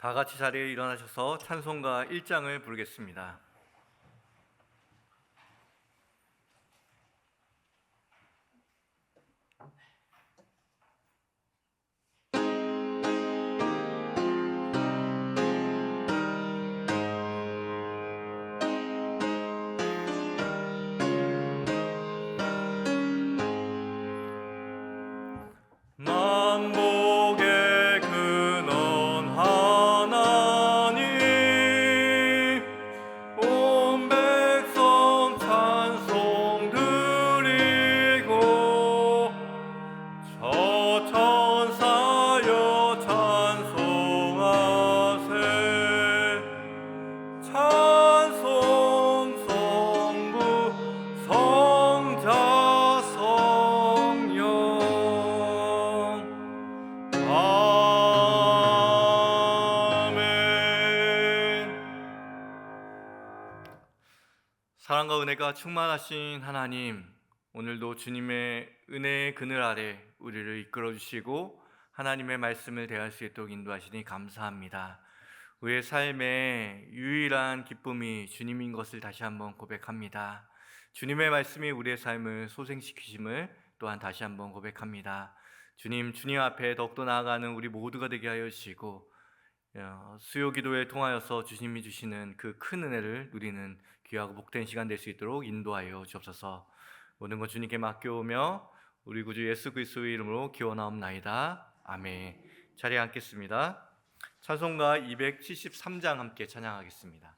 다 같이 자리에 일어나셔서 찬송가 1장을 부르겠습니다. 만복의 근원 하나님, 온 백성 찬송 드리고 저 천사여 찬송하세. 찬송 성부 성자 성령 사랑과 은혜가 충만하신 하나님, 오늘도 주님의 은혜의 그늘 아래 우리를 이끌어 주시고 하나님의 말씀을 대할 수 있도록 인도하시니 감사합니다. 우리의 삶의 유일한 기쁨이 주님인 것을 다시 한번 고백합니다. 주님의 말씀이 우리의 삶을 소생시키심을 또한 다시 한번 고백합니다. 주님 앞에 더욱더 나아가는 우리 모두가 되게 하여 주시고 수요 기도에 통하여서 주님이 주시는 그 큰 은혜를 누리는 귀하고 복된 시간 될 수 있도록 인도하여 주옵소서. 모든 것 주님께 맡겨오며 우리 구주 예수 그리스도의 이름으로 기원하옵나이다. 아멘. 자리에 앉겠습니다. 찬송가 273장 함께 찬양하겠습니다.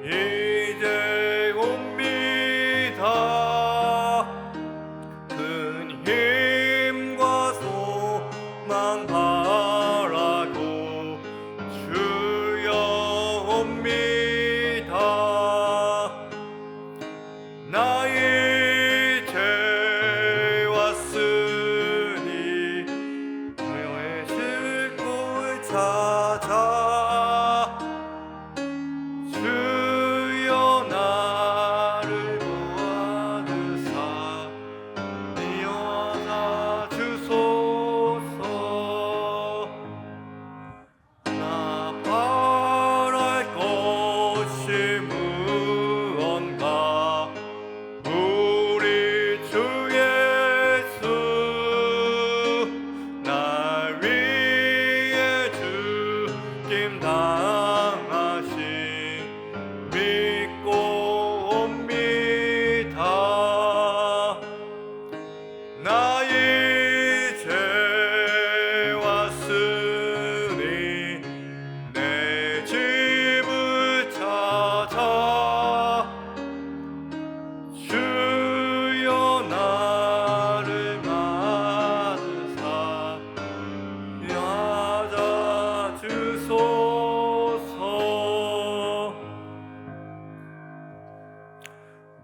이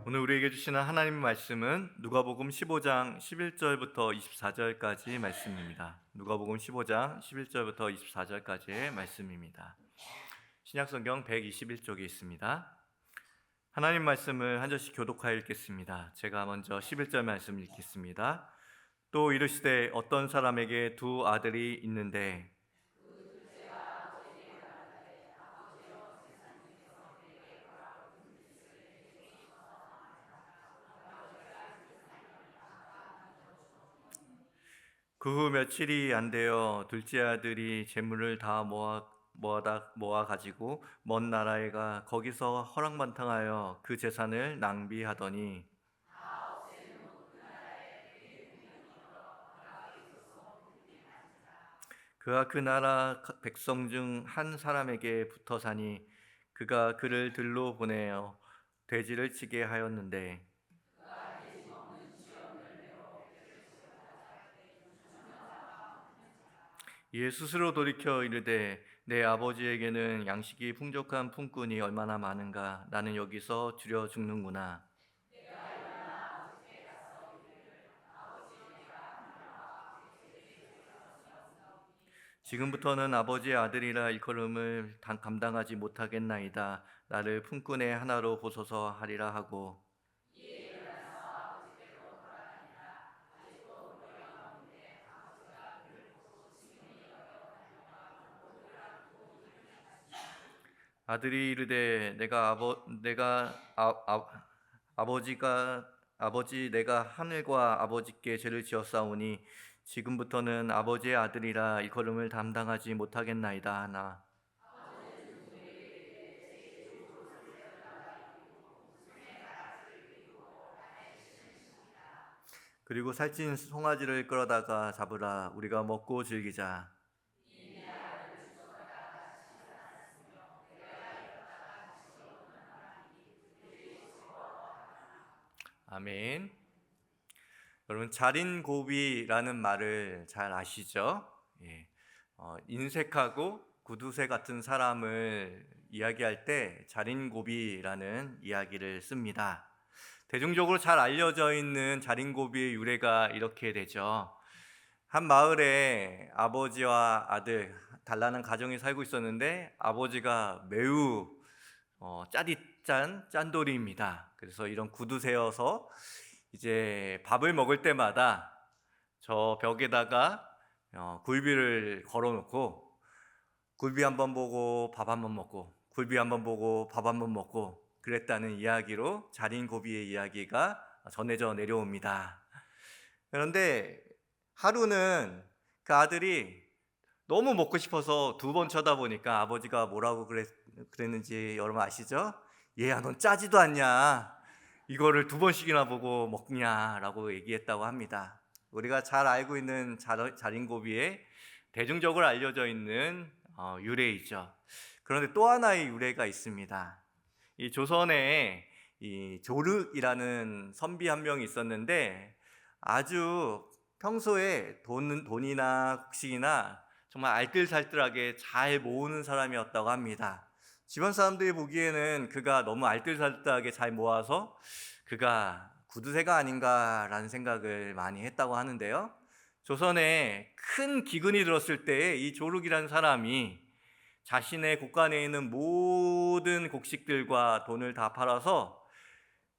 오늘 우리에게 주시는 하나님의 말씀은 누가복음 15장 11절부터 24절까지 말씀입니다. 누가복음 15장 11절부터 24절까지의 말씀입니다. 신약성경 121쪽에 있습니다. 하나님 말씀을 한 절씩 교독하여 읽겠습니다. 제가 먼저 11절 말씀 읽겠습니다. 또 이르시되 어떤 사람에게 두 아들이 있는데 그 후 며칠이 안 되어 둘째 아들이 재물을 다 모아 가지고 먼 나라에 가 거기서 허랑방탕하여 그 재산을 낭비하더니 그가 그 나라 백성 중 한 사람에게 붙어 사니 그가 그를 들로 보내어 돼지를 치게 하였는데 이에 스스로 돌이켜 이르되 내 아버지에게는 양식이 풍족한 품꾼이 얼마나 많은가 나는 여기서 줄여 죽는구나. 지금부터는 아버지의 아들이라 일컬음을 감당하지 못하겠나이다. 나를 품꾼의 하나로 보소서 하리라 하고 아들이 이르되 아버지 내가 하늘과 아버지께 죄를 지었사오니 지금부터는 아버지의 아들이라 일컬음을 감당하지 못하겠나이다 하나 그리고 살찐 송아지를 끌어다가 잡으라 우리가 먹고 즐기자. 아멘. 여러분 자린고비라는 말을 잘 아시죠? 예. 인색하고 구두쇠 같은 사람을 이야기할 때 자린고비라는 이야기를 씁니다. 대중적으로 잘 알려져 있는 자린고비의 유래가 이렇게 되죠. 한 마을에 아버지와 아들 단란한 가정이 살고 있었는데 아버지가 매우 짠돌이입니다. 그래서 이런 구두쇠여서 이제 밥을 먹을 때마다 저 벽에다가 굴비를 걸어놓고 굴비 한번 보고 밥 한번 먹고 굴비 한번 보고 밥 한번 먹고 그랬다는 이야기로 자린고비의 이야기가 전해져 내려옵니다. 그런데 하루는 그 아들이 너무 먹고 싶어서 두 번 쳐다보니까 아버지가 뭐라고 그랬는지 여러분 아시죠? 얘야 넌 짜지도 않냐 이거를 두 번씩이나 보고 먹냐라고 얘기했다고 합니다. 우리가 잘 알고 있는 자린고비의 대중적으로 알려져 있는 유래이죠. 그런데 또 하나의 유래가 있습니다. 이 조선에 이 조륵이라는 선비 한 명이 있었는데 아주 평소에 돈이나 곡식이나 정말 알뜰살뜰하게 잘 모으는 사람이었다고 합니다. 집안 사람들이 보기에는 그가 너무 알뜰살뜰하게 잘 모아서 그가 구두쇠가 아닌가라는 생각을 많이 했다고 하는데요. 조선에 큰 기근이 들었을 때 이 조륵이라는 사람이 자신의 곳간에 있는 모든 곡식들과 돈을 다 팔아서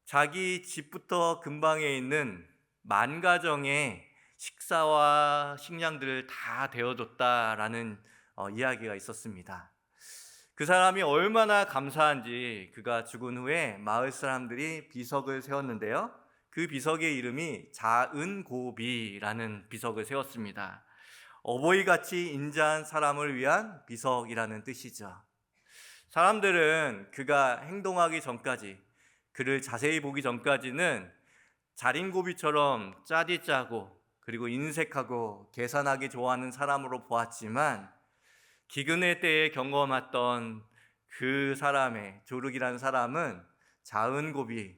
자기 집부터 근방에 있는 만 가정의 식사와 식량들을 다 데워줬다라는 이야기가 있었습니다. 그 사람이 얼마나 감사한지 그가 죽은 후에 마을 사람들이 비석을 세웠는데요. 그 비석의 이름이 자은고비라는 비석을 세웠습니다. 어버이같이 인자한 사람을 위한 비석이라는 뜻이죠. 사람들은 그가 행동하기 전까지, 그를 자세히 보기 전까지는 자린고비처럼 짜디 짜고 그리고 인색하고 계산하기 좋아하는 사람으로 보았지만 기근의 때에 경험했던 그 사람의 조륵이라는 사람은 자은고비,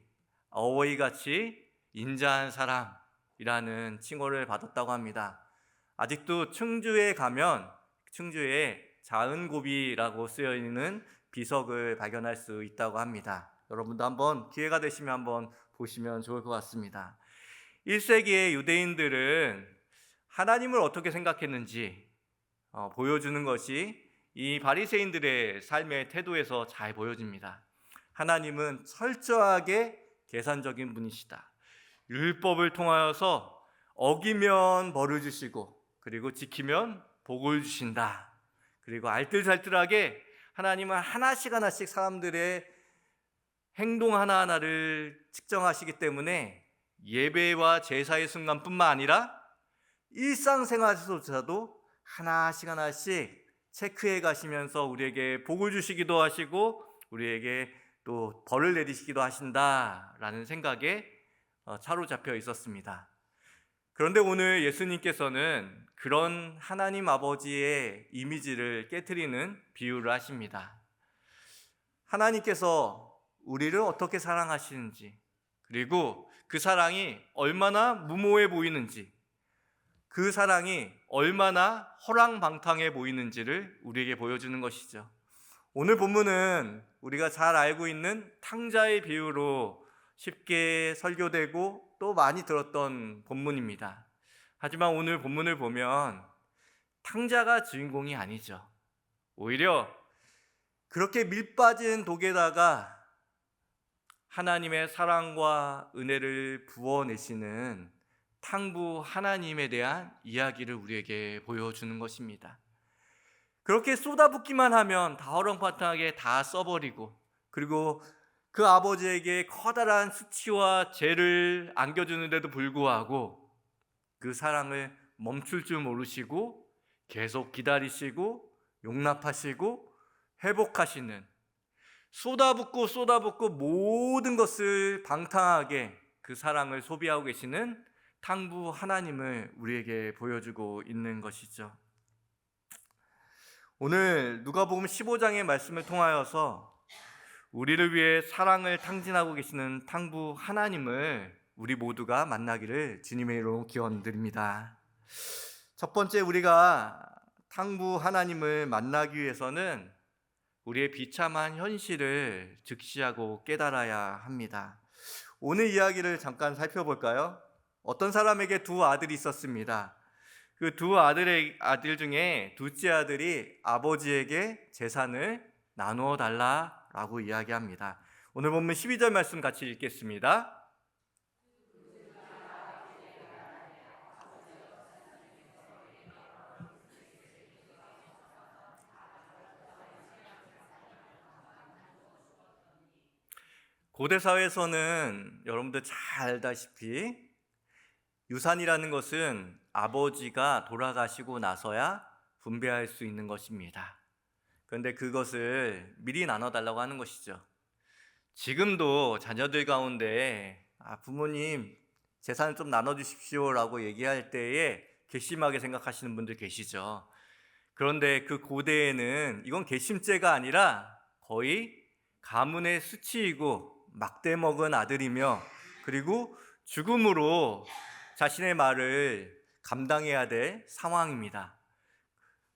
어버이같이 인자한 사람이라는 칭호를 받았다고 합니다. 아직도 충주에 가면 충주에 자은고비라고 쓰여 있는 비석을 발견할 수 있다고 합니다. 여러분도 한번 기회가 되시면 한번 보시면 좋을 것 같습니다. 1세기의 유대인들은 하나님을 어떻게 생각했는지 보여주는 것이 이 바리새인들의 삶의 태도에서 잘 보여집니다. 하나님은 철저하게 계산적인 분이시다. 율법을 통하여서 어기면 벌을 주시고 그리고 지키면 복을 주신다. 그리고 알뜰살뜰하게 하나님은 하나씩 사람들의 행동 하나하나를 측정하시기 때문에 예배와 제사의 순간뿐만 아니라 일상생활에서조차도 하나씩 체크해 가시면서 우리에게 복을 주시기도 하시고 우리에게 또 벌을 내리시기도 하신다라는 생각에 사로잡혀 있었습니다. 그런데 오늘 예수님께서는 그런 하나님 아버지의 이미지를 깨트리는 비유를 하십니다. 하나님께서 우리를 어떻게 사랑하시는지, 그리고 그 사랑이 얼마나 무모해 보이는지, 그 사랑이 얼마나 허랑방탕해 보이는지를 우리에게 보여주는 것이죠. 오늘 본문은 우리가 잘 알고 있는 탕자의 비유로 쉽게 설교되고 또 많이 들었던 본문입니다. 하지만 오늘 본문을 보면 탕자가 주인공이 아니죠. 오히려 그렇게 밀 빠진 독에다가 하나님의 사랑과 은혜를 부어내시는 탕부 하나님에 대한 이야기를 우리에게 보여주는 것입니다. 그렇게 쏟아붓기만 하면 다 허렁방탕하게 다 써버리고 그리고 그 아버지에게 커다란 수치와 죄를 안겨주는데도 불구하고 그 사랑을 멈출 줄 모르시고 계속 기다리시고 용납하시고 회복하시는, 쏟아붓고 모든 것을 방탕하게 그 사랑을 소비하고 계시는 탕부 하나님을 우리에게 보여주고 있는 것이죠. 오늘 누가복음 15장의 말씀을 통하여서 우리를 위해 사랑을 탕진하고 계시는 탕부 하나님을 우리 모두가 만나기를 주님의 이름으로 기원드립니다. 첫 번째, 우리가 탕부 하나님을 만나기 위해서는 우리의 비참한 현실을 즉시하고 깨달아야 합니다. 오늘 이야기를 잠깐 살펴볼까요? 어떤 사람에게 두 아들이 있었습니다. 그 두 아들 중에 둘째 아들이 아버지에게 재산을 나누어 달라라고 이야기합니다. 오늘 본문 12절 말씀 같이 읽겠습니다. 고대 사회에서는 여러분들 잘 알다시피 유산이라는 것은 아버지가 돌아가시고 나서야 분배할 수 있는 것입니다. 그런데 그것을 미리 나눠달라고 하는 것이죠. 지금도 자녀들 가운데 부모님 재산을 좀 나눠주십시오 라고 얘기할 때에 괘씸하게 생각하시는 분들 계시죠. 그런데 그 고대에는 이건 괘씸죄가 아니라 거의 가문의 수치이고 막대 먹은 아들이며 그리고 죽음으로 자신의 말을 감당해야 될 상황입니다.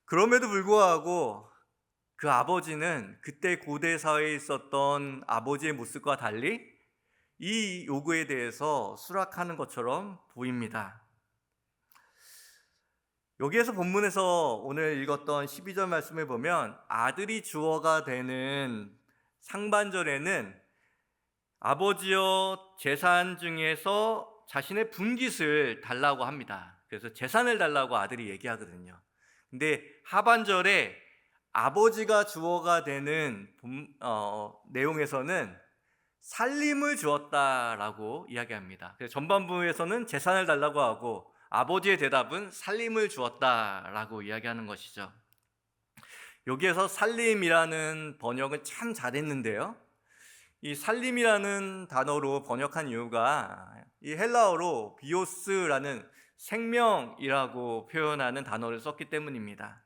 그럼에도 불구하고 그 아버지는 그때 고대 사회에 있었던 아버지의 모습과 달리 이 요구에 대해서 수락하는 것처럼 보입니다. 여기에서 본문에서 오늘 읽었던 12절 말씀을 보면 아들이 주어가 되는 상반절에는 아버지여 재산 중에서 자신의 분깃을 달라고 합니다. 그래서 재산을 달라고 아들이 얘기하거든요. 근데 하반절에 아버지가 주어가 되는 내용에서는 살림을 주었다라고 이야기합니다. 그래서 전반부에서는 재산을 달라고 하고 아버지의 대답은 살림을 주었다라고 이야기하는 것이죠. 여기에서 살림이라는 번역은 참 잘했는데요. 이 살림이라는 단어로 번역한 이유가 이 헬라어로 비오스라는 생명이라고 표현하는 단어를 썼기 때문입니다.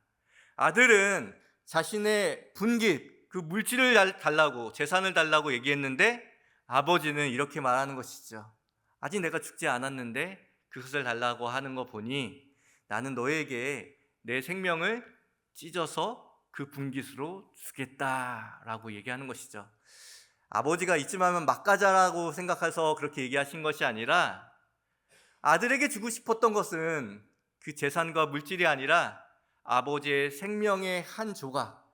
아들은 자신의 분깃, 그 물질을 달라고, 재산을 달라고 얘기했는데 아버지는 이렇게 말하는 것이죠. 아직 내가 죽지 않았는데 그것을 달라고 하는 거 보니 나는 너에게 내 생명을 찢어서 그 분깃으로 주겠다라고 얘기하는 것이죠. 아버지가 이쯤 하면 막 가자라고 생각해서 그렇게 얘기하신 것이 아니라 아들에게 주고 싶었던 것은 그 재산과 물질이 아니라 아버지의 생명의 한 조각,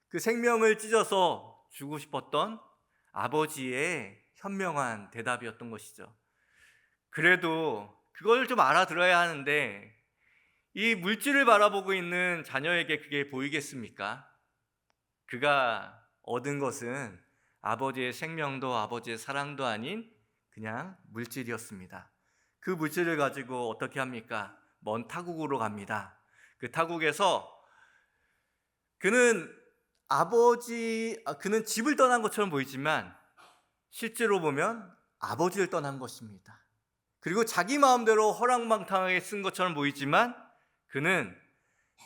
그 생명을 찢어서 주고 싶었던 아버지의 현명한 대답이었던 것이죠. 그래도 그걸 좀 알아들어야 하는데 이 물질을 바라보고 있는 자녀에게 그게 보이겠습니까? 그가 얻은 것은 아버지의 생명도 아버지의 사랑도 아닌 그냥 물질이었습니다. 그 물질을 가지고 어떻게 합니까? 먼 타국으로 갑니다. 그 타국에서 그는 그는 집을 떠난 것처럼 보이지만 실제로 보면 아버지를 떠난 것입니다. 그리고 자기 마음대로 허랑방탕하게 쓴 것처럼 보이지만 그는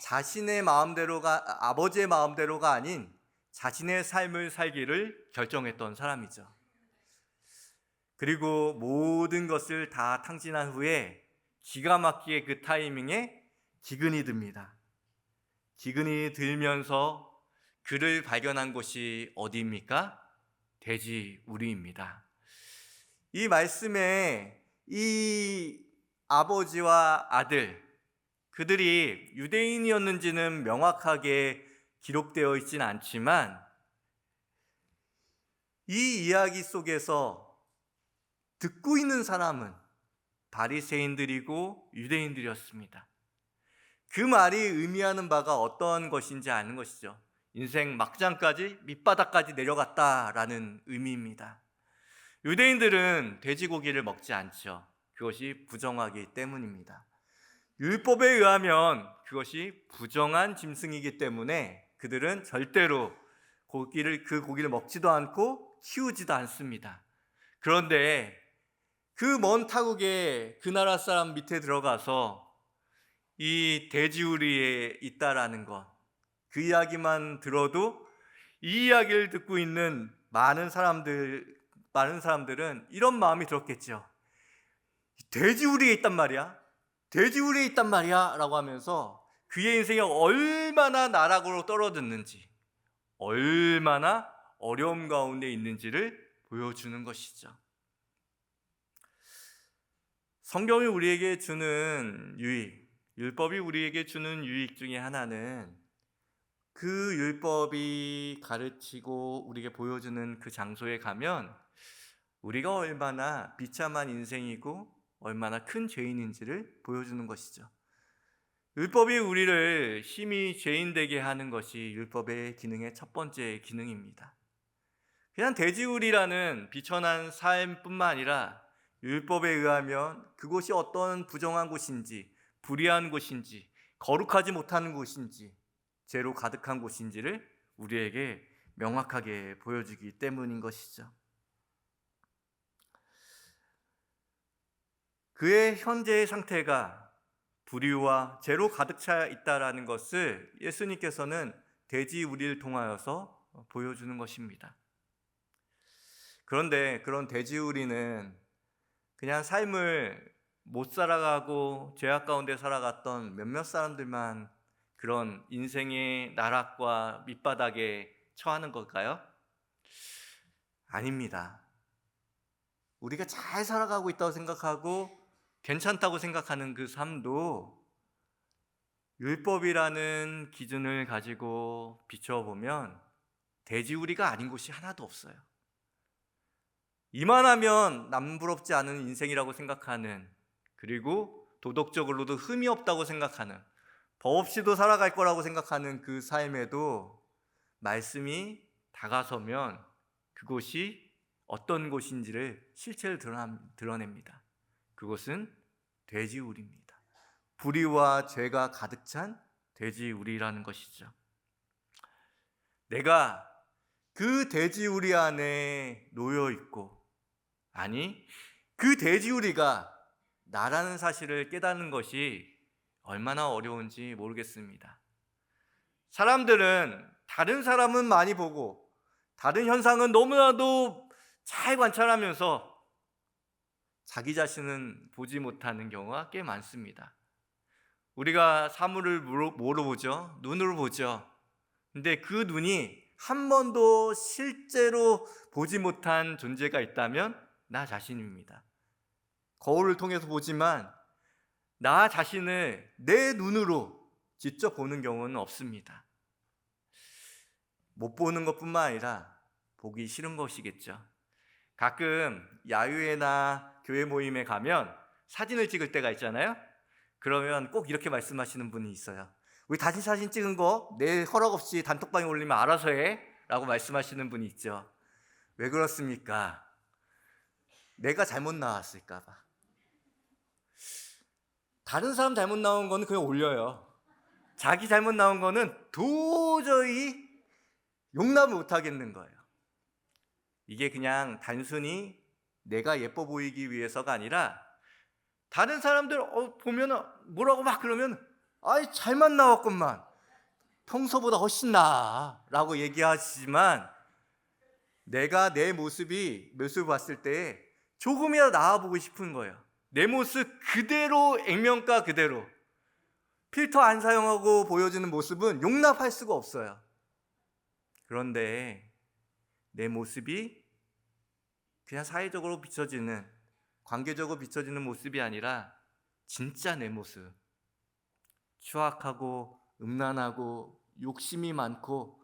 자신의 마음대로가 아버지의 마음대로가 아닌 자신의 삶을 살기를 결정했던 사람이죠. 그리고 모든 것을 다 탕진한 후에 기가 막히게 그 타이밍에 기근이 듭니다. 기근이 들면서 그를 발견한 곳이 어디입니까? 돼지우리입니다. 이 말씀에 이 아버지와 아들, 그들이 유대인이었는지는 명확하게 기록되어 있지는 않지만 이 이야기 속에서 듣고 있는 사람은 바리새인들이고 유대인들이었습니다. 그 말이 의미하는 바가 어떤 것인지 아는 것이죠. 인생 막장까지 밑바닥까지 내려갔다라는 의미입니다. 유대인들은 돼지고기를 먹지 않죠. 그것이 부정하기 때문입니다. 율법에 의하면 그것이 부정한 짐승이기 때문에 그들은 절대로 그 고기를 먹지도 않고 키우지도 않습니다. 그런데 그 먼 타국에 그 나라 사람 밑에 들어가서 이 돼지우리에 있다라는 것, 그 이야기만 들어도 이 이야기를 듣고 있는 많은 사람들은 이런 마음이 들었겠죠. 돼지우리에 있단 말이야? 돼지우리에 있단 말이야? 라고 하면서 그의 인생이 얼마나 나락으로 떨어졌는지, 얼마나 어려움 가운데 있는지를 보여주는 것이죠. 성경이 우리에게 주는 유익, 율법이 우리에게 주는 유익 중에 하나는 그 율법이 가르치고 우리에게 보여주는 그 장소에 가면 우리가 얼마나 비참한 인생이고 얼마나 큰 죄인인지를 보여주는 것이죠. 율법이 우리를 심히 죄인되게 하는 것이 율법의 기능의 첫 번째 기능입니다. 그냥 돼지우리라는 비천한 삶뿐만 아니라 율법에 의하면 그곳이 어떤 부정한 곳인지, 불의한 곳인지, 거룩하지 못한 곳인지, 죄로 가득한 곳인지를 우리에게 명확하게 보여주기 때문인 것이죠. 그의 현재의 상태가 불의와 죄로 가득 차 있다라는 것을 예수님께서는 돼지우리를 통하여서 보여주는 것입니다. 그런데 그런 돼지우리는 그냥 삶을 못 살아가고 죄악 가운데 살아갔던 몇몇 사람들만 그런 인생의 나락과 밑바닥에 처하는 걸까요? 아닙니다. 우리가 잘 살아가고 있다고 생각하고 괜찮다고 생각하는 그 삶도 율법이라는 기준을 가지고 비춰보면 돼지우리가 아닌 곳이 하나도 없어요. 이만하면 남부럽지 않은 인생이라고 생각하는, 그리고 도덕적으로도 흠이 없다고 생각하는, 법 없이도 살아갈 거라고 생각하는 그 삶에도 말씀이 다가서면 그곳이 어떤 곳인지를 실체를 드러냅니다. 그곳은 돼지우리입니다. 불의와 죄가 가득 찬 돼지우리라는 것이죠. 내가 그 돼지우리 안에 놓여 있고, 아니 그 돼지우리가 나라는 사실을 깨닫는 것이 얼마나 어려운지 모르겠습니다. 사람들은 다른 사람은 많이 보고 다른 현상은 너무나도 잘 관찰하면서 자기 자신은 보지 못하는 경우가 꽤 많습니다. 우리가 사물을 뭐로 보죠? 눈으로 보죠. 근데 그 눈이 한 번도 실제로 보지 못한 존재가 있다면 나 자신입니다. 거울을 통해서 보지만 나 자신을 내 눈으로 직접 보는 경우는 없습니다. 못 보는 것뿐만 아니라 보기 싫은 것이겠죠. 가끔 야유회나 교회 모임에 가면 사진을 찍을 때가 있잖아요. 그러면 꼭 이렇게 말씀하시는 분이 있어요. 우리 단체 사진 찍은 거 내 허락 없이 단톡방에 올리면 알아서 해 라고 말씀하시는 분이 있죠. 왜 그렇습니까? 내가 잘못 나왔을까 봐. 다른 사람 잘못 나온 거는 그냥 올려요. 자기 잘못 나온 거는 도저히 용납을 못 하겠는 거예요. 이게 그냥 단순히 내가 예뻐 보이기 위해서가 아니라 다른 사람들 보면은 뭐라고 막 그러면 아이 잘만 나왔건만 평소보다 훨씬 나아 라고 얘기하시지만 내가 내 모습을 봤을 때 조금이라도 나아 보고 싶은 거예요. 내 모습 그대로, 액면가 그대로 필터 안 사용하고 보여주는 모습은 용납할 수가 없어요. 그런데 내 모습이 그냥 사회적으로 비춰지는, 관계적으로 비춰지는 모습이 아니라 진짜 내 모습, 추악하고 음란하고 욕심이 많고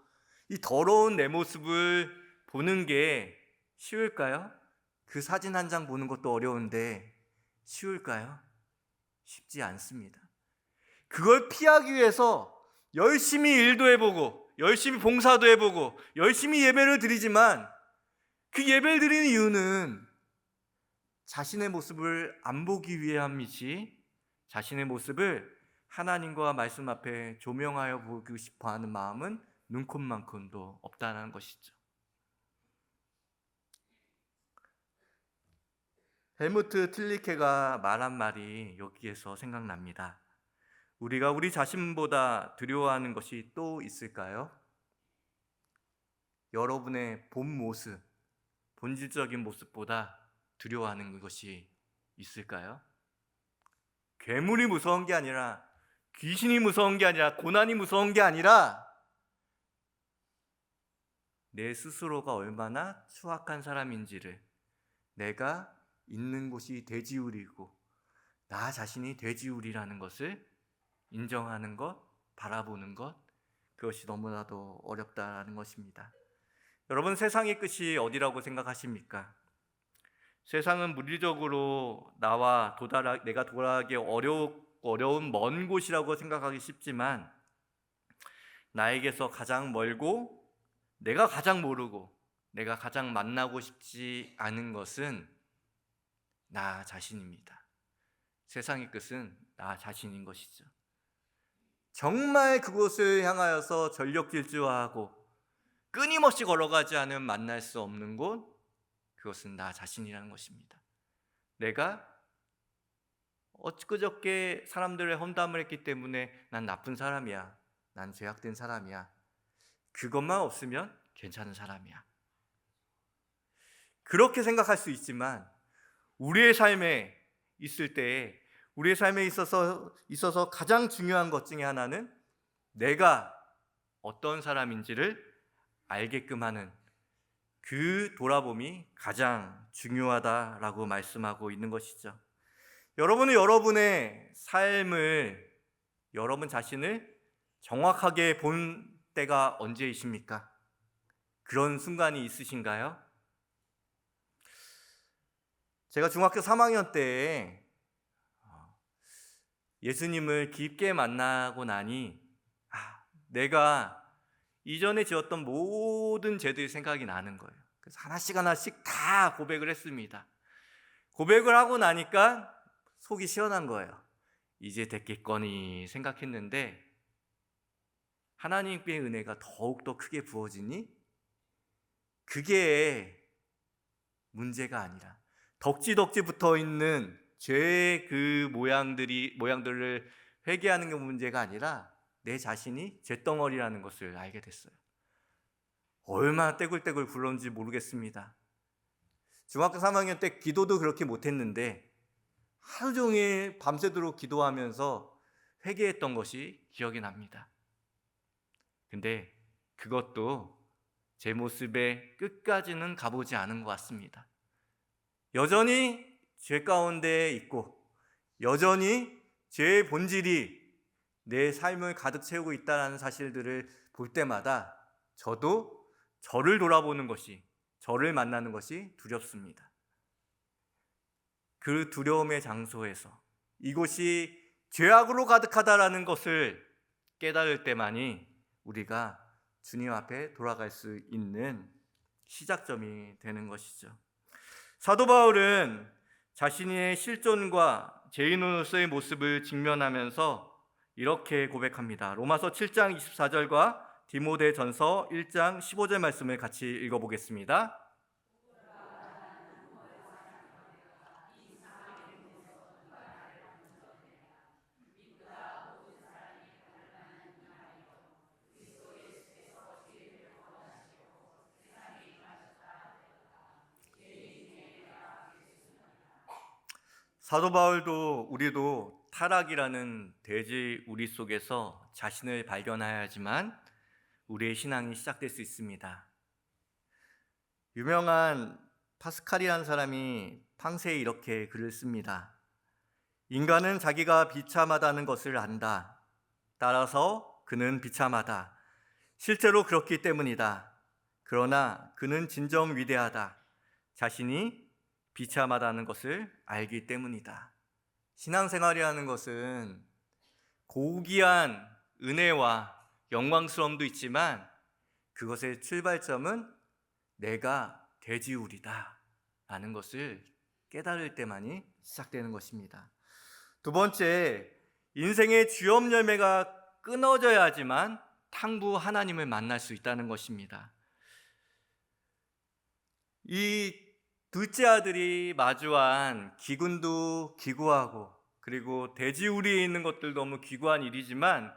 이 더러운 내 모습을 보는 게 쉬울까요? 그 사진 한 장 보는 것도 어려운데 쉬울까요? 쉽지 않습니다. 그걸 피하기 위해서 열심히 일도 해보고 열심히 봉사도 해보고 열심히 예배를 드리지만 그 예배를 드리는 이유는 자신의 모습을 안 보기 위함이지 자신의 모습을 하나님과 말씀 앞에 조명하여 보고 싶어하는 마음은 눈꼽만큼도 없다는 것이죠. 헬무트 틸리케가 말한 말이 여기에서 생각납니다. 우리가 우리 자신보다 두려워하는 것이 또 있을까요? 여러분의 본 모습, 본질적인 모습보다 두려워하는 것이 있을까요? 괴물이 무서운 게 아니라, 귀신이 무서운 게 아니라, 고난이 무서운 게 아니라 내 스스로가 얼마나 추악한 사람인지를, 내가 있는 곳이 돼지우리고 나 자신이 돼지우리라는 것을 인정하는 것, 바라보는 것, 그것이 너무나도 어렵다는 것입니다. 여러분, 세상의 끝이 어디라고 생각하십니까? 세상은 물리적으로 내가 도달하기 어려운 먼 곳이라고 생각하기 쉽지만 나에게서 가장 멀고 내가 가장 모르고 내가 가장 만나고 싶지 않은 것은 나 자신입니다. 세상의 끝은 나 자신인 것이죠. 정말 그곳을 향하여서 전력 질주하고 끊임없이 걸어가지 않으면 만날 수 없는 곳, 그것은 나 자신이라는 것입니다. 내가 엊그저께 사람들의 험담을 했기 때문에 난 나쁜 사람이야, 난 죄악된 사람이야, 그것만 없으면 괜찮은 사람이야, 그렇게 생각할 수 있지만 우리의 삶에 있을 때에 우리의 삶에 있어서 가장 중요한 것 중에 하나는 내가 어떤 사람인지를 알게끔 하는 그 돌아봄이 가장 중요하다라고 말씀하고 있는 것이죠. 여러분은 여러분의 삶을, 여러분 자신을 정확하게 본 때가 언제이십니까? 그런 순간이 있으신가요? 제가 중학교 3학년 때 예수님을 깊게 만나고 나니 내가 이전에 지었던 모든 죄들이 생각이 나는 거예요. 그래서 하나씩 다 고백을 했습니다. 고백을 하고 나니까 속이 시원한 거예요. 이제 됐겠거니 생각했는데 하나님의 은혜가 더욱더 크게 부어지니 그게 문제가 아니라 덕지덕지 붙어있는 죄의 그 모양들을 회개하는 게 문제가 아니라 내 자신이 잿덩어리라는 것을 알게 됐어요. 얼마나 떼굴떼굴 굴렀는지 모르겠습니다. 중학교 3학년 때 기도도 그렇게 못했는데 하루 종일 밤새도록 기도하면서 회개했던 것이 기억이 납니다. 근데 그것도 제 모습에 끝까지는 가보지 않은 것 같습니다. 여전히 죄 가운데 있고 여전히 죄의 본질이 내 삶을 가득 채우고 있다는 사실들을 볼 때마다 저도 저를 돌아보는 것이, 저를 만나는 것이 두렵습니다. 그 두려움의 장소에서 이곳이 죄악으로 가득하다라는 것을 깨달을 때만이 우리가 주님 앞에 돌아갈 수 있는 시작점이 되는 것이죠. 사도 바울은 자신의 실존과 죄인으로서의 모습을 직면하면서 이렇게 고백합니다. 로마서 7장 24절과 디모데전서 1장 15절 말씀을 같이 읽어보겠습니다. 사도 바울도 우리도 타락이라는 돼지 우리 속에서 자신을 발견해야지만 우리의 신앙이 시작될 수 있습니다. 유명한 파스칼이라는 사람이 팡세에 이렇게 글을 씁니다. 인간은 자기가 비참하다는 것을 안다. 따라서 그는 비참하다. 실제로 그렇기 때문이다. 그러나 그는 진정 위대하다. 자신이 비참하다는 것을 알기 때문이다. 신앙생활이라는 것은 고귀한 은혜와 영광스러움도 있지만 그것의 출발점은 내가 돼지우리다 라는 것을 깨달을 때만이 시작되는 것입니다. 두 번째, 인생의 주업 열매가 끊어져야지만 탕부 하나님을 만날 수 있다는 것입니다. 이 둘째 아들이 마주한 기근도 기구하고 그리고 돼지우리에 있는 것들 너무 기구한 일이지만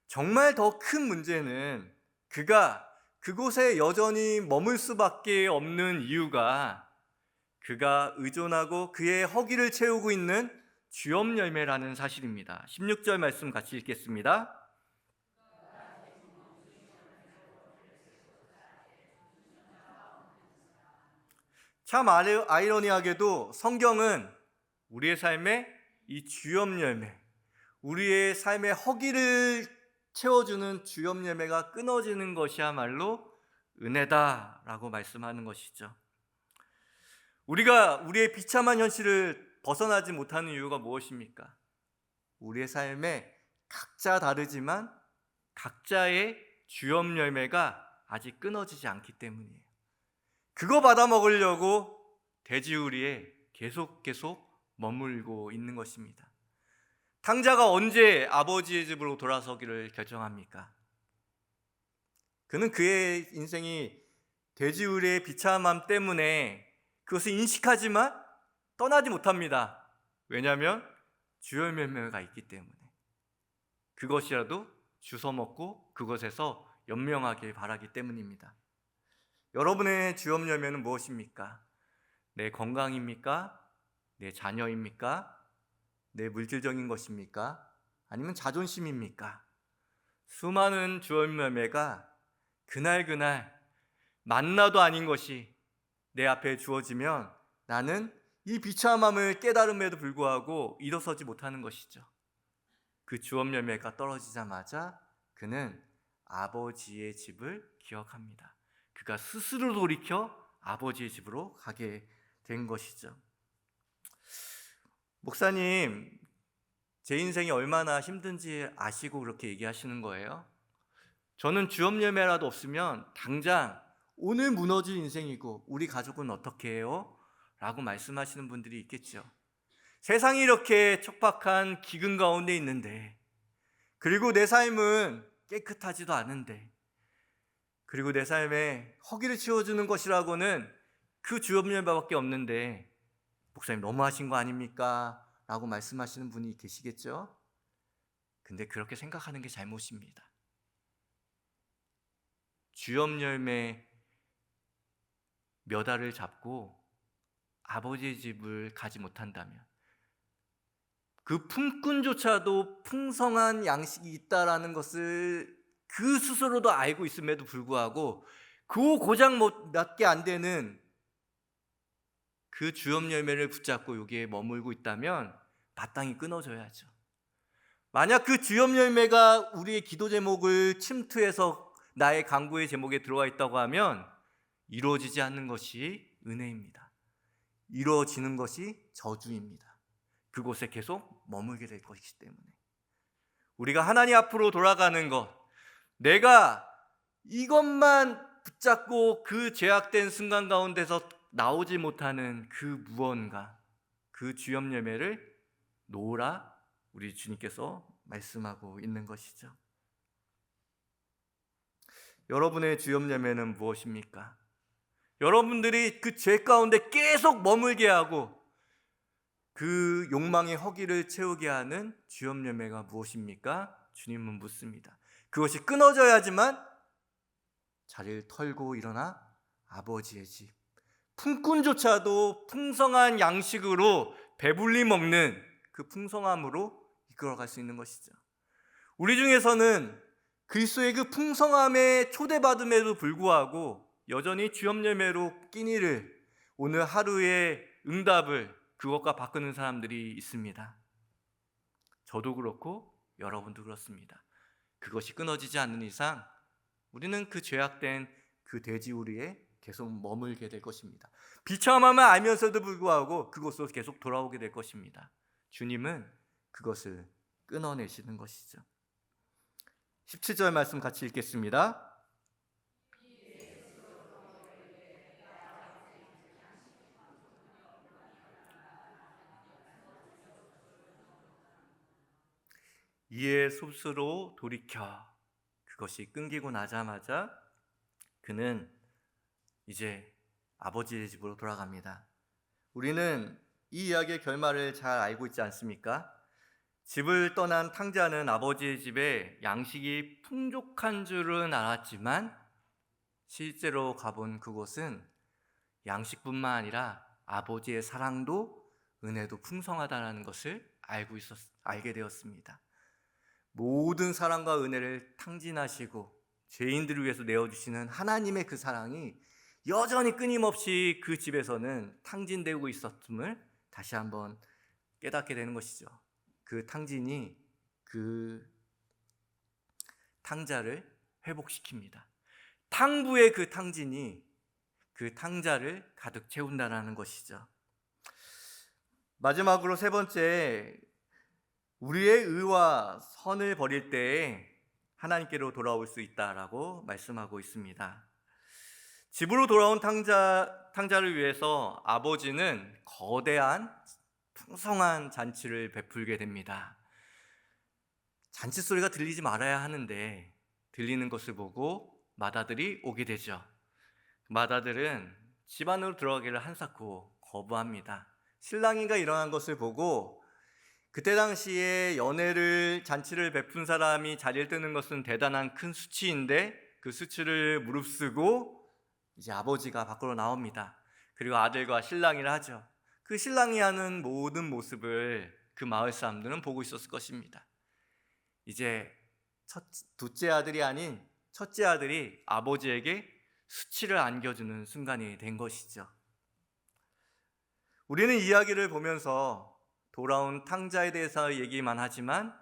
정말 더 큰 문제는 그가 그곳에 여전히 머물 수밖에 없는 이유가 그가 의존하고 그의 허기를 채우고 있는 주업 열매라는 사실입니다. 16절 말씀 같이 읽겠습니다. 참 아이러니하게도 성경은 우리의 삶의 이 주업 열매, 우리의 삶의 허기를 채워주는 주업 열매가 끊어지는 것이야말로 은혜다라고 말씀하는 것이죠. 우리가 우리의 비참한 현실을 벗어나지 못하는 이유가 무엇입니까? 우리의 삶에 각자 다르지만 각자의 주업 열매가 아직 끊어지지 않기 때문이에요. 그거 받아 먹으려고 돼지우리에 계속 머물고 있는 것입니다. 탕자가 언제 아버지의 집으로 돌아서기를 결정합니까? 그는 그의 인생이 돼지우리의 비참함 때문에 그것을 인식하지만 떠나지 못합니다. 왜냐하면 주업 열매가 있기 때문에. 그것이라도 주워 먹고 그것에서 연명하길 바라기 때문입니다. 여러분의 주업 열매는 무엇입니까? 내 건강입니까? 내 자녀입니까? 내 물질적인 것입니까? 아니면 자존심입니까? 수많은 주업 열매가 그날 만나도 아닌 것이 내 앞에 주어지면 나는 이 비참함을 깨달음에도 불구하고 일어서지 못하는 것이죠. 그 주업 열매가 떨어지자마자 그는 아버지의 집을 기억합니다. 그가 스스로 돌이켜 아버지의 집으로 가게 된 것이죠. 목사님, 제 인생이 얼마나 힘든지 아시고 그렇게 얘기하시는 거예요? 저는 주업 열매라도 없으면 당장 오늘 무너질 인생이고 우리 가족은 어떻게 해요? 라고 말씀하시는 분들이 있겠죠. 세상이 이렇게 척박한 기근 가운데 있는데, 그리고 내 삶은 깨끗하지도 않은데, 그리고 내 삶에 허기를 채워주는 것이라고는 그 주업 열매밖에 없는데 목사님 너무하신 거 아닙니까? 라고 말씀하시는 분이 계시겠죠. 근데 그렇게 생각하는 게 잘못입니다. 주업 열매 몇 알을 잡고 아버지의 집을 가지 못한다면, 그 품꾼조차도 풍성한 양식이 있다라는 것을 그 스스로도 알고 있음에도 불구하고 그 고장 몇 개 안 되는 그 주염 열매를 붙잡고 여기에 머물고 있다면 마땅히 끊어져야죠. 만약 그 주염 열매가 우리의 기도 제목을 침투해서 나의 간구의 제목에 들어와 있다고 하면 이루어지지 않는 것이 은혜입니다. 이루어지는 것이 저주입니다. 그곳에 계속 머물게 될 것이기 때문에 우리가 하나님 앞으로 돌아가는 것, 내가 이것만 붙잡고 그 죄악된 순간 가운데서 나오지 못하는 그 무언가, 그 주염 열매를 놓으라 우리 주님께서 말씀하고 있는 것이죠. 여러분의 주염 열매는 무엇입니까? 여러분들이 그 죄 가운데 계속 머물게 하고 그 욕망의 허기를 채우게 하는 주염 열매가 무엇입니까? 주님은 묻습니다. 그것이 끊어져야지만 자리를 털고 일어나 아버지의 집, 품꾼조차도 풍성한 양식으로 배불리 먹는 그 풍성함으로 이끌어갈 수 있는 것이죠. 우리 중에서는 그리스도의 그 풍성함에 초대받음에도 불구하고 여전히 주염 열매로 끼니를, 오늘 하루의 응답을 그것과 바꾸는 사람들이 있습니다. 저도 그렇고 여러분도 그렇습니다. 그것이 끊어지지 않는 이상 우리는 그 죄악된 그 돼지우리에 계속 머물게 될 것입니다. 비참함을 알면서도 불구하고 그곳으로 계속 돌아오게 될 것입니다. 주님은 그것을 끊어내시는 것이죠. 17절 말씀 같이 읽겠습니다. 이에 숲으로 돌이켜 그것이 끊기고 나자마자 그는 이제 아버지의 집으로 돌아갑니다. 우리는 이 이야기의 결말을 잘 알고 있지 않습니까? 집을 떠난 탕자는 아버지의 집에 양식이 풍족한 줄은 알았지만 실제로 가본 그곳은 양식뿐만 아니라 아버지의 사랑도 은혜도 풍성하다는 것을 알게 되었습니다. 모든 사랑과 은혜를 탕진하시고 죄인들을 위해서 내어주시는 하나님의 그 사랑이 여전히 끊임없이 그 집에서는 탕진되고 있었음을 다시 한번 깨닫게 되는 것이죠. 그 탕진이 그 탕자를 회복시킵니다. 탕부의 그 탕진이 그 탕자를 가득 채운다는 것이죠. 마지막으로 세 번째, 우리의 의와 선을 버릴 때에 하나님께로 돌아올 수 있다라고 말씀하고 있습니다. 집으로 돌아온 탕자를 위해서 아버지는 거대한 풍성한 잔치를 베풀게 됩니다. 잔치 소리가 들리지 말아야 하는데 들리는 것을 보고 맏아들이 오게 되죠. 맏아들은 집 안으로 들어가기를 한사코 거부합니다. 신랑이가 일어난 것을 보고 그때 당시에 잔치를 베푼 사람이 자리를 뜨는 것은 대단한 큰 수치인데 그 수치를 무릅쓰고 이제 아버지가 밖으로 나옵니다. 그리고 아들과 신랑이를 하죠. 그 신랑이 하는 모든 모습을 그 마을 사람들은 보고 있었을 것입니다. 이제 둘째 아들이 아닌 첫째 아들이 아버지에게 수치를 안겨주는 순간이 된 것이죠. 우리는 이야기를 보면서 돌아온 탕자에 대해서 얘기만 하지만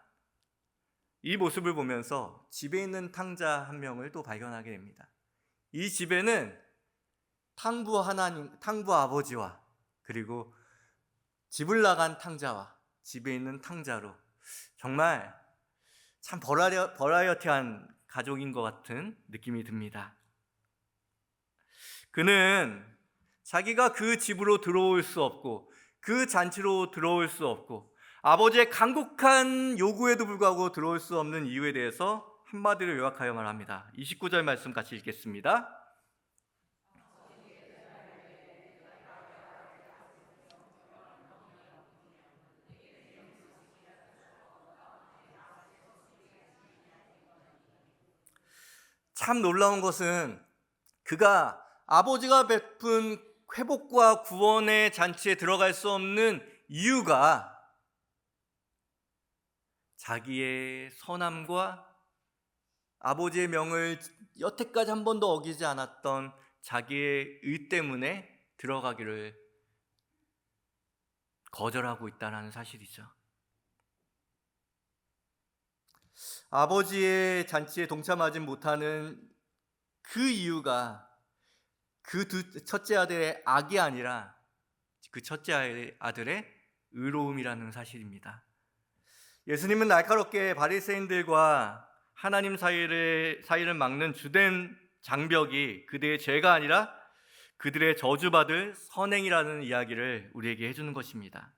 이 모습을 보면서 집에 있는 탕자 한 명을 또 발견하게 됩니다. 이 집에는 탕부 아버지와 그리고 집을 나간 탕자와 집에 있는 탕자로 정말 참 버라이어티한 가족인 것 같은 느낌이 듭니다. 그는 자기가 그 집으로 들어올 수 없고 그 잔치로 들어올 수 없고 아버지의 간곡한 요구에도 불구하고 들어올 수 없는 이유에 대해서 한마디로 요약하여 말합니다. 29절 말씀 같이 읽겠습니다. 참 놀라운 것은 그가 아버지가 베푼 회복과 구원의 잔치에 들어갈 수 없는 이유가 자기의 선함과 아버지의 명을 여태까지 한 번도 어기지 않았던 자기의 의 때문에 들어가기를 거절하고 있다는 사실이죠. 아버지의 잔치에 동참하지 못하는 그 이유가 그 첫째 아들의 악이 아니라 그 첫째 아들의 의로움이라는 사실입니다. 예수님은 날카롭게 바리새인들과 하나님 사이를 막는 주된 장벽이 그들의 죄가 아니라 그들의 저주받을 선행이라는 이야기를 우리에게 해주는 것입니다.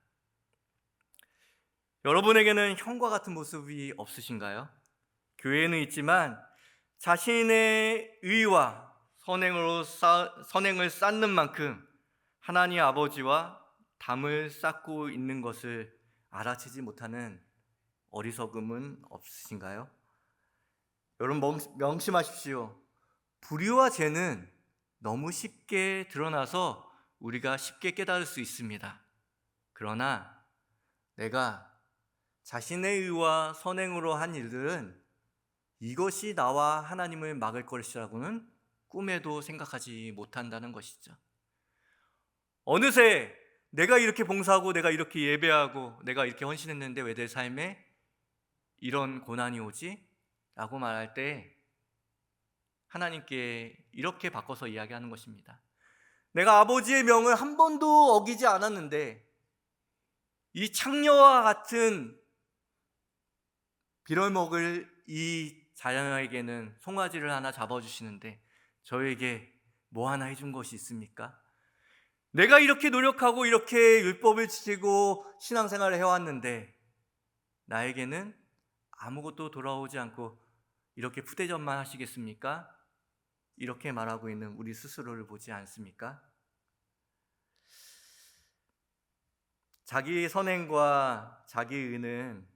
여러분에게는 형과 같은 모습이 없으신가요? 교회에는 있지만 자신의 의와 선행을 쌓는 만큼 하나님 아버지와 담을 쌓고 있는 것을 알아채지 못하는 어리석음은 없으신가요? 여러분 명심하십시오. 불의와 죄는 너무 쉽게 드러나서 우리가 쉽게 깨달을 수 있습니다. 그러나 내가 자신의 의와 선행으로 한 일들은 이것이 나와 하나님을 막을 것이라고는 꿈에도 생각하지 못한다는 것이죠. 어느새 내가 이렇게 봉사하고 내가 이렇게 예배하고 내가 이렇게 헌신했는데 왜 내 삶에 이런 고난이 오지? 라고 말할 때 하나님께 이렇게 바꿔서 이야기하는 것입니다. 내가 아버지의 명을 한 번도 어기지 않았는데 이 창녀와 같은 빌어먹을 이 자녀에게는 송아지를 하나 잡아주시는데 저에게 뭐 하나 해준 것이 있습니까? 내가 이렇게 노력하고 이렇게 율법을 지키고 신앙생활을 해왔는데 나에게는 아무것도 돌아오지 않고 이렇게 푸대접만 하시겠습니까? 이렇게 말하고 있는 우리 스스로를 보지 않습니까? 자기 선행과 자기 의는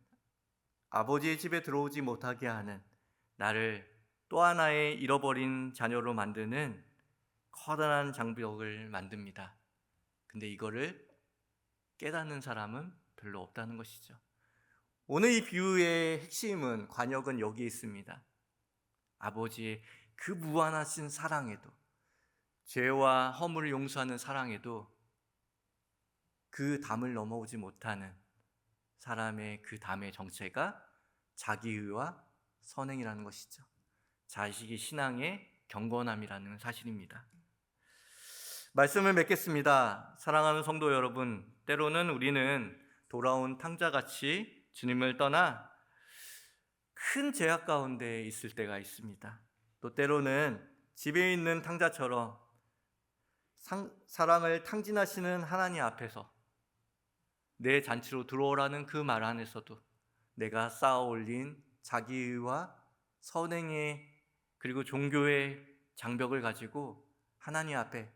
아버지의 집에 들어오지 못하게 하는 나를 또 하나의 잃어버린 자녀로 만드는 커다란 장벽을 만듭니다. 근데 이거를 깨닫는 사람은 별로 없다는 것이죠. 오늘 이 비유의 핵심은 관역은 여기에 있습니다. 아버지의 그 무한하신 사랑에도 죄와 허물을 용서하는 사랑에도 그 담을 넘어오지 못하는 사람의 그 담의 정체가 자기의와 선행이라는 것이죠. 자식이 신앙의 경건함이라는 사실입니다. 말씀을 맺겠습니다. 사랑하는 성도 여러분, 때로는 우리는 돌아온 탕자같이 주님을 떠나 큰 죄악 가운데 있을 때가 있습니다. 또 때로는 집에 있는 탕자처럼 사랑을 탕진하시는 하나님 앞에서 내 잔치로 들어오라는 그 말 안에서도 내가 쌓아 올린 자기의와 선행의 그리고 종교의 장벽을 가지고 하나님 앞에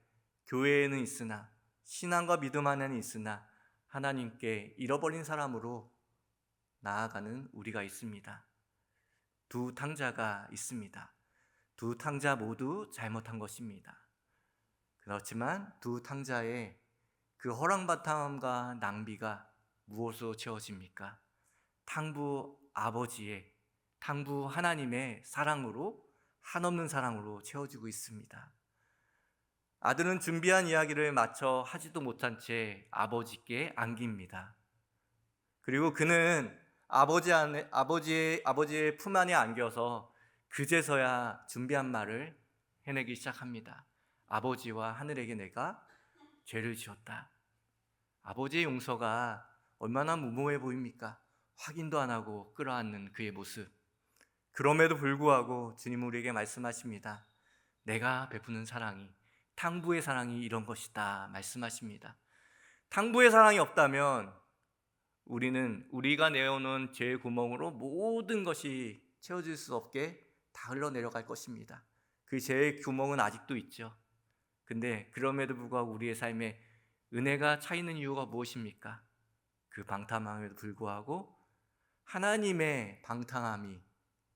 교회에는 있으나 신앙과 믿음 안에는 있으나 하나님께 잃어버린 사람으로 나아가는 우리가 있습니다. 두 탕자가 있습니다. 두 탕자 모두 잘못한 것입니다. 그렇지만 두 탕자의 그 허랑바탕함과 낭비가 무엇으로 채워집니까? 탕부 아버지의, 탕부 하나님의 사랑으로, 한없는 사랑으로 채워지고 있습니다. 아들은 준비한 이야기를 마쳐 하지도 못한 채 아버지께 안깁니다. 그리고 그는 아버지의 품 안에 안겨서 그제서야 준비한 말을 해내기 시작합니다. 아버지와 하늘에게 내가 죄를 지었다. 아버지의 용서가 얼마나 무모해 보입니까? 확인도 안 하고 끌어안는 그의 모습. 그럼에도 불구하고 주님은 우리에게 말씀하십니다. 내가 베푸는 사랑이, 탕부의 사랑이 이런 것이다 말씀하십니다. 탕부의 사랑이 없다면 우리가 내어놓은 죄의 구멍으로 모든 것이 채워질 수 없게 다 흘러내려갈 것입니다. 그 죄의 구멍은 아직도 있죠. 근데 그럼에도 불구하고 우리의 삶에 은혜가 차이는 이유가 무엇입니까? 그 방탕함에도 불구하고 하나님의 방탕함이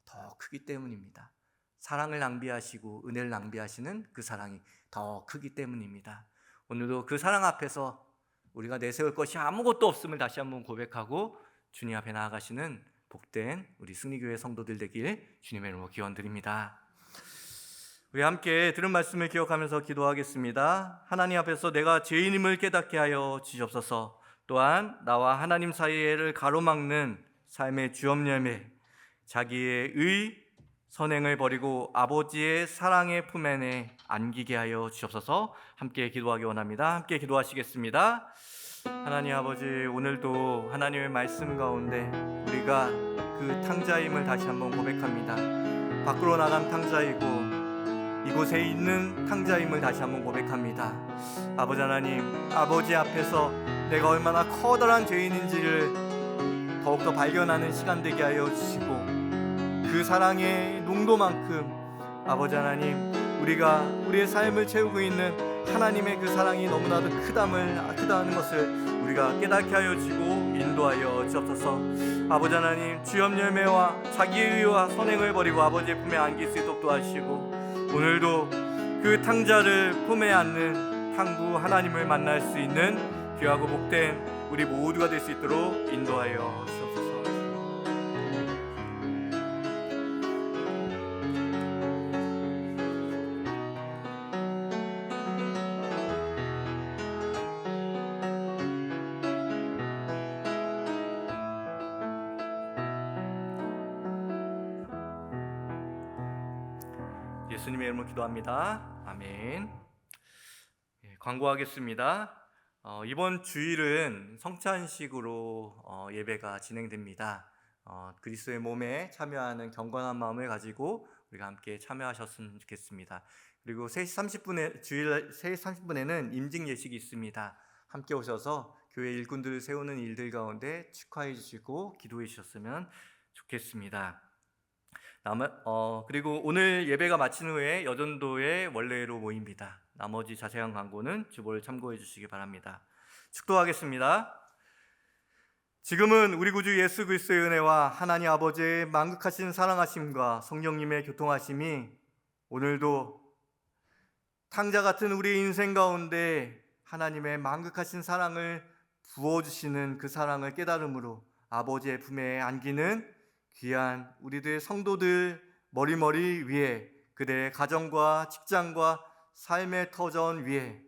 더 크기 때문입니다. 사랑을 낭비하시고 은혜를 낭비하시는 그 사랑이 더 크기 때문입니다. 오늘도 그 사랑 앞에서 우리가 내세울 것이 아무것도 없음을 다시 한번 고백하고 주님 앞에 나아가시는 복된 우리 승리교회 성도들 되길 주님의 이름으로 기원드립니다. 우리 함께 들은 말씀을 기억하면서 기도하겠습니다. 하나님 앞에서 내가 죄인임을 깨닫게 하여 주시옵소서. 또한 나와 하나님 사이를 가로막는 삶의 주염열매, 자기의 선행을 버리고 아버지의 사랑의 품에 내 안기게 하여 주옵소서. 함께 기도하기 원합니다. 함께 기도하시겠습니다. 하나님 아버지, 오늘도 하나님의 말씀 가운데 우리가 그 탕자임을 다시 한번 고백합니다. 밖으로 나간 탕자이고 이곳에 있는 탕자임을 다시 한번 고백합니다. 아버지 하나님, 아버지 앞에서 내가 얼마나 커다란 죄인인지를 더욱더 발견하는 시간 되게 하여 주시고, 그 사랑의 농도만큼 아버지 하나님, 우리가 우리의 삶을 채우고 있는 하나님의 그 사랑이 너무나도 크다는 것을 우리가 깨닫게 하여 주시고 인도하여 주옵소서. 아버지 하나님, 주염열매와 자기의 의와 선행을 버리고 아버지의 품에 안길 수 있도록 도와주시고, 오늘도 그 탕자를 품에 안는 탕구 하나님을 만날 수 있는 귀하고 복된 우리 모두가 될 수 있도록 인도하여 주옵소서. 예수님의 이름으로 기도합니다. 아멘. 광고하겠습니다. 이번 주일은 성찬식으로 예배가 진행됩니다. 그리스도의 몸에 참여하는 경건한 마음을 가지고 우리가 함께 참여하셨으면 좋겠습니다. 그리고 3시 30분에 주일 3시 30분에는 임직 예식이 있습니다. 함께 오셔서 교회 일꾼들을 세우는 일들 가운데 축하해 주시고 기도해 주셨으면 좋겠습니다. 그리고 오늘 예배가 마친 후에 여전도의 원래로 모입니다. 나머지 자세한 광고는 주보를 참고해 주시기 바랍니다. 축도하겠습니다. 지금은 우리 구주 예수 그리스도의 은혜와 하나님 아버지의 만극하신 사랑하심과 성령님의 교통하심이 오늘도 탕자 같은 우리의 인생 가운데 하나님의 만극하신 사랑을 부어주시는 그 사랑을 깨달음으로 아버지의 품에 안기는 귀한 우리들의 성도들 머리머리 위에, 그들의 가정과 직장과 삶의 터전 위에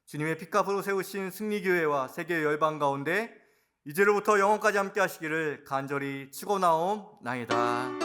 주님의 피값으로 세우신 승리교회와 세계 열방 가운데 이제로부터 영원까지 함께 하시기를 간절히 축원하옵나이다.